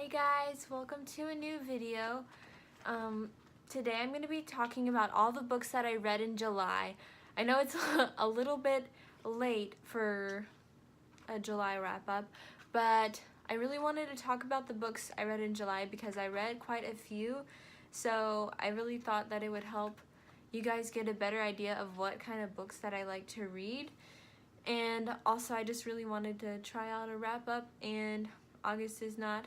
Hey guys, welcome to a new video. Today I'm going to be talking about all the books that I read in July. I know it's a little bit late for a July wrap-up, but I really wanted to talk about the books I read in July because I read quite a few, so I really thought that it would help you guys get a better idea of what kind of books that I like to read. And also I just really wanted to try out a wrap-up, and August is not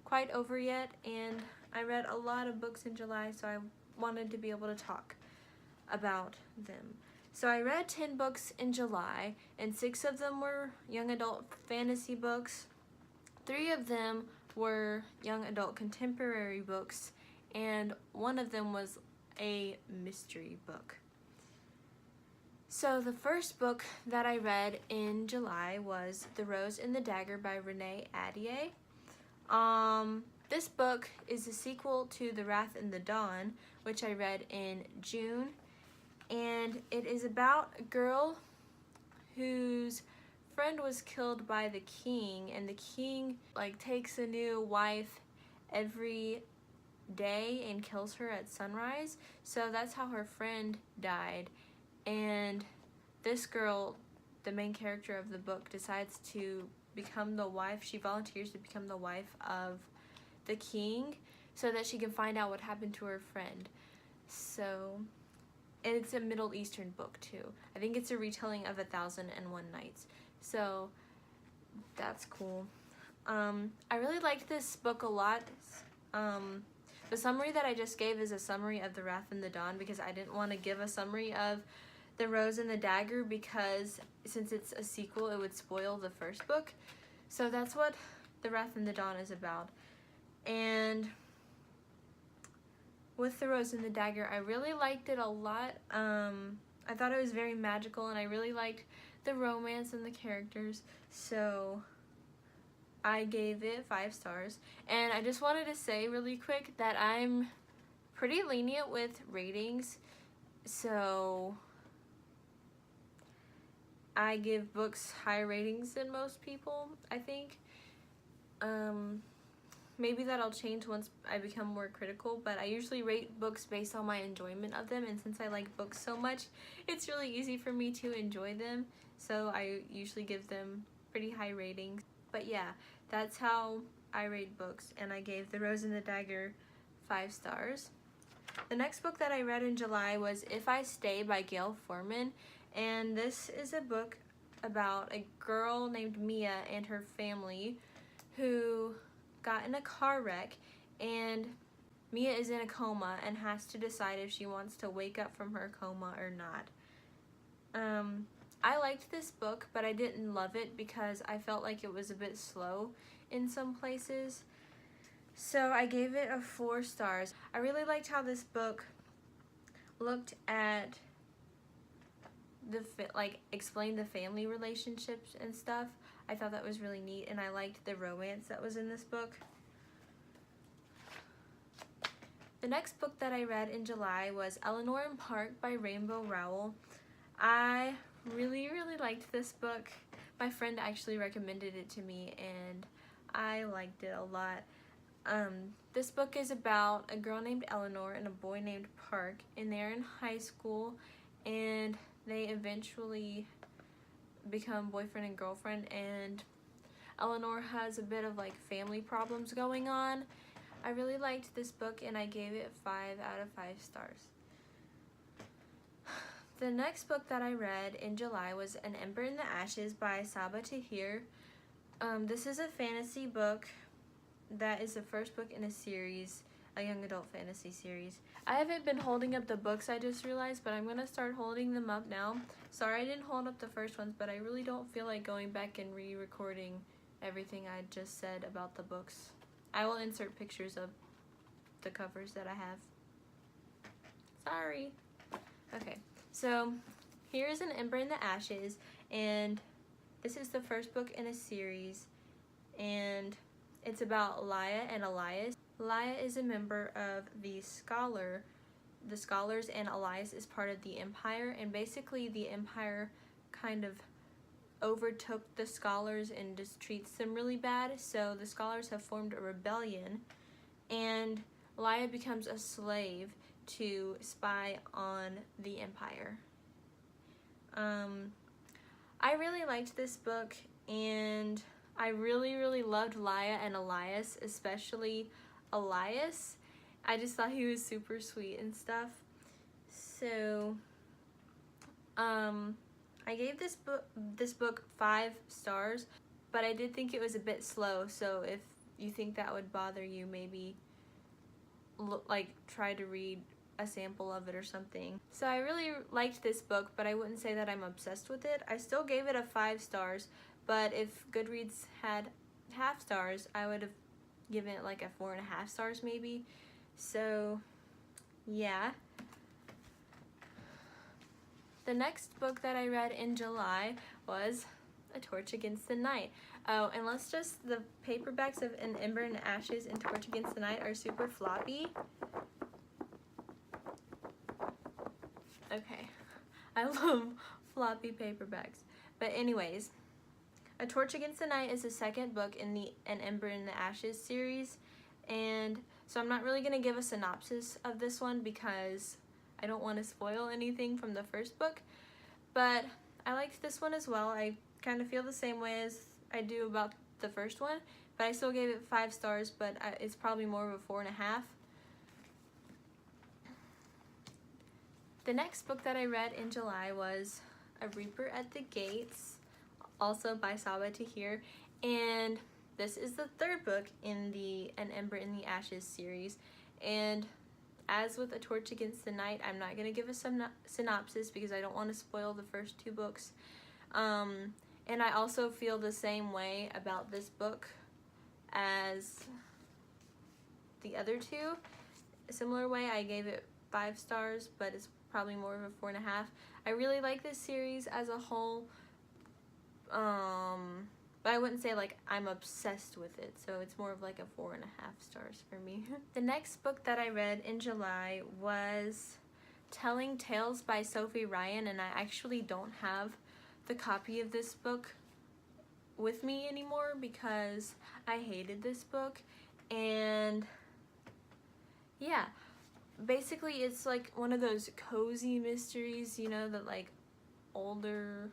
quite over yet, and I read a lot of books in July, so I wanted to be able to talk about them. So I read 10 books in July, and 6 of them were young adult fantasy books. 3 of them were young adult contemporary books, and 1 of them was a mystery book. So the first book that I read in July was The Rose and the Dagger by Renee Ahdieh. This book is a sequel to The Wrath and the Dawn, which I read in June, and it is about a girl whose friend was killed by the king, and the king takes a new wife every day and kills her at sunrise. So that's how her friend died, and this girl, the main character of the book, decides to become the wife. She volunteers to become the wife of the king so that she can find out what happened to her friend. So, and it's a Middle Eastern book too. I think it's a retelling of 1001 Nights. So that's cool. I really liked this book a lot. The summary that I just gave is a summary of The Wrath and the Dawn because I didn't want to give a summary of The Rose and the Dagger because since it's a sequel it would spoil the first book. So that's what The Wrath and the Dawn is about. And with The Rose and the Dagger, I really liked it a lot. I thought it was very magical, and I really liked the romance and the characters, so I gave it 5 stars. And I just wanted to say really quick that I'm pretty lenient with ratings, so I give books higher ratings than most people, I think. Maybe that'll change once I become more critical, but I usually rate books based on my enjoyment of them, and since I like books so much, it's really easy for me to enjoy them, so I usually give them pretty high ratings. But yeah, that's how I rate books, and I gave The Rose and the Dagger 5 stars. The next book that I read in July was If I Stay by Gail Forman, and this is a book about a girl named Mia and her family who got in a car wreck, and Mia is in a coma and has to decide if she wants to wake up from her coma or not. I liked this book, but I didn't love it because I felt like it was a bit slow in some places. So I gave it a 4 stars. I really liked how this book looked at explained the family relationships and stuff. I thought that was really neat, and I liked the romance that was in this book. The next book that I read in July was Eleanor and Park by Rainbow Rowell. I really liked this book. My friend actually recommended it to me, and I liked it a lot. This book is about a girl named Eleanor and a boy named Park, and they're in high school, and they eventually become boyfriend and girlfriend, and Eleanor has a bit of family problems going on. I really liked this book, and I gave it 5 out of 5 stars. The next book that I read in July was An Ember in the Ashes by Sabaa Tahir. This is a fantasy book that is the first book in a series, a young adult fantasy series. I haven't been holding up the books, I just realized, but I'm going to start holding them up now. Sorry I didn't hold up the first ones, but I really don't feel like going back and re-recording everything I just said about the books. I will insert pictures of the covers that I have. Sorry. Okay, so here's An Ember in the Ashes, and this is the first book in a series, and it's about Laia and Elias. Laia is a member of the Scholars, and Elias is part of the Empire, and basically the Empire kind of overtook the scholars and just treats them really bad. So the scholars have formed a rebellion, and Laia becomes a slave to spy on the Empire. I really liked this book, and I really loved Laia and Elias, especially Elias. I just thought he was super sweet and stuff. So I gave this book 5 stars, but I did think it was a bit slow, so if you think that would bother you, maybe try to read a sample of it or something. So I really liked this book, but I wouldn't say that I'm obsessed with it. I still gave it a 5 stars, but if Goodreads had half stars, I would have given it like a 4.5 stars maybe. So yeah. The next book that I read in July was A Torch Against the Night. Oh, and the paperbacks of An Ember and Ashes and Torch Against the Night are super floppy. Okay, I love floppy paperbacks. But anyways, A Torch Against the Night is the second book in the An Ember and the Ashes series, and so I'm not really going to give a synopsis of this one because I don't want to spoil anything from the first book, but I liked this one as well. I kind of feel the same way as I do about the first one, but I still gave it 5 stars, but it's probably more of a 4.5. The next book that I read in July was A Reaper at the Gates, also by Saba Tahir, and this is the 3rd book in the An Ember in the Ashes series, and as with A Torch Against the Night, I'm not going to give a synopsis because I don't want to spoil the first 2 books. And I also feel the same way about this book as the other 2. A similar way, I gave it 5 stars, but it's probably more of a 4.5. I really like this series as a whole, but I wouldn't say like I'm obsessed with it, so it's more of like a 4.5 stars for me. The next book that I read in July was Telling Tales by Sophie Ryan, and I actually don't have the copy of this book with me anymore because I hated this book. And yeah, basically it's like one of those cozy mysteries, you know, that like older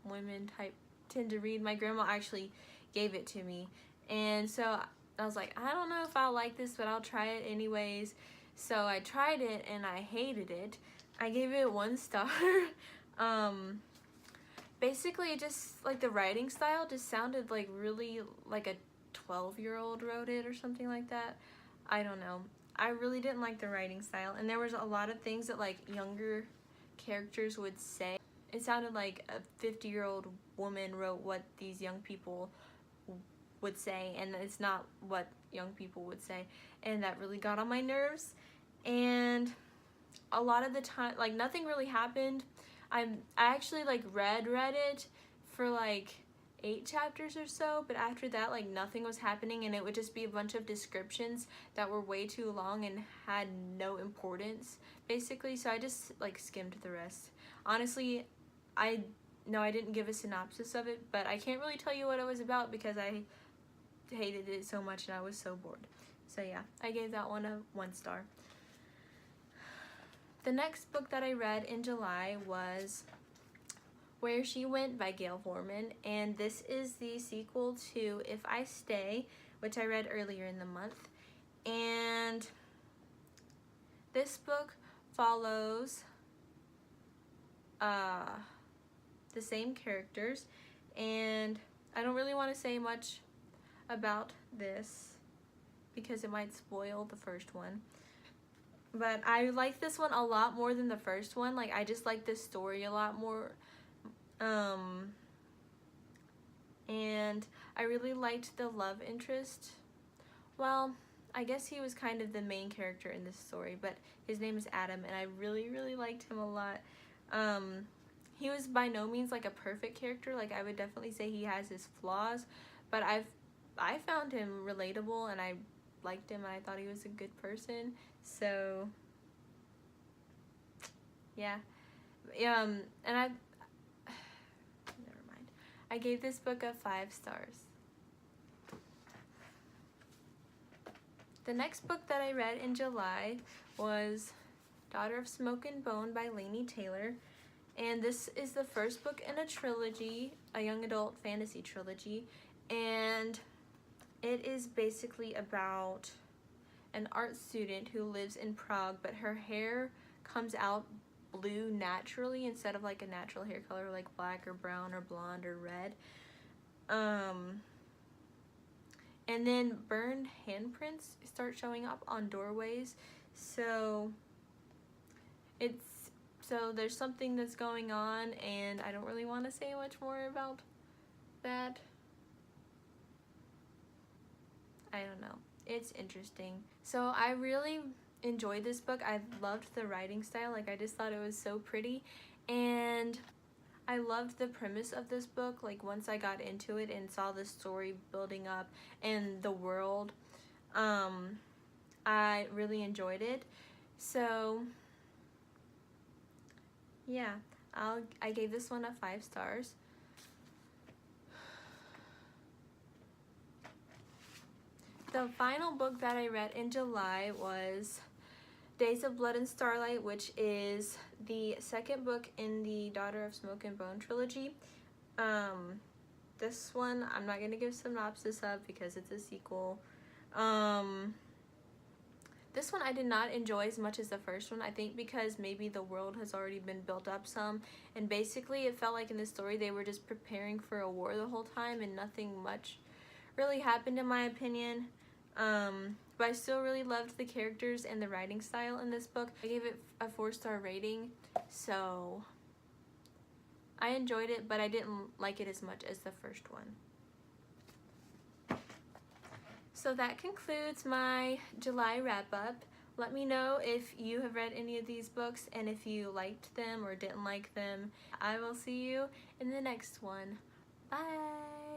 women type tend to read. My grandma actually gave it to me, and so I was like, I don't know if I'll like this, but I'll try it anyways. So I tried it and I hated it. I gave it 1 star. Basically just like the writing style just sounded like really like a 12-year-old wrote it or something like that. I don't know. I really didn't like the writing style, and there was a lot of things that like younger characters would say. It sounded like a 50-year-old woman wrote what these young people would say, and it's not what young people would say, and that really got on my nerves. And a lot of the time, like, nothing really happened. I actually like read it for like 8 chapters or so, but after that, like, nothing was happening, and it would just be a bunch of descriptions that were way too long and had no importance basically, so I just like skimmed the rest. Honestly, I didn't give a synopsis of it, but I can't really tell you what it was about because I hated it so much and I was so bored. So yeah, I gave that one a 1 star. The next book that I read in July was Where She Went by Gail Foreman, and this is the sequel to If I Stay, which I read earlier in the month. And this book follows the same characters, and I don't really want to say much about this because it might spoil the first one. But I like this one a lot more than the first one. Like, I just like this story a lot more. And I really liked the love interest. Well, I guess he was kind of the main character in this story, but his name is Adam, and I really liked him a lot. He was by no means like a perfect character. Like, I would definitely say he has his flaws, but I found him relatable, and I liked him, and I thought he was a good person. So yeah, and never mind. I gave this book a 5 stars. The next book that I read in July was Daughter of Smoke and Bone by Laini Taylor. And this is the first book in a trilogy, a young adult fantasy trilogy. And it is basically about an art student who lives in Prague, but her hair comes out blue naturally instead of like a natural hair color like black or brown or blonde or red. And then burned handprints start showing up on doorways. So there's something that's going on, and I don't really want to say much more about that. I don't know. It's interesting. So I really enjoyed this book. I loved the writing style. Like, I just thought it was so pretty, and I loved the premise of this book. Like, once I got into it and saw the story building up and the world, I really enjoyed it. So yeah, I gave this one a 5 stars. The final book that I read in July was Days of Blood and Starlight, which is the second book in the Daughter of Smoke and Bone trilogy. This one I'm not going to give synopsis of because it's a sequel. This one I did not enjoy as much as the first one, I think because maybe the world has already been built up some, and basically it felt like in the story they were just preparing for a war the whole time and nothing much really happened in my opinion. But I still really loved the characters and the writing style in this book. I gave it a 4-star rating, so I enjoyed it, but I didn't like it as much as the first one. So that concludes my July wrap-up. Let me know if you have read any of these books and if you liked them or didn't like them. I will see you in the next one. Bye!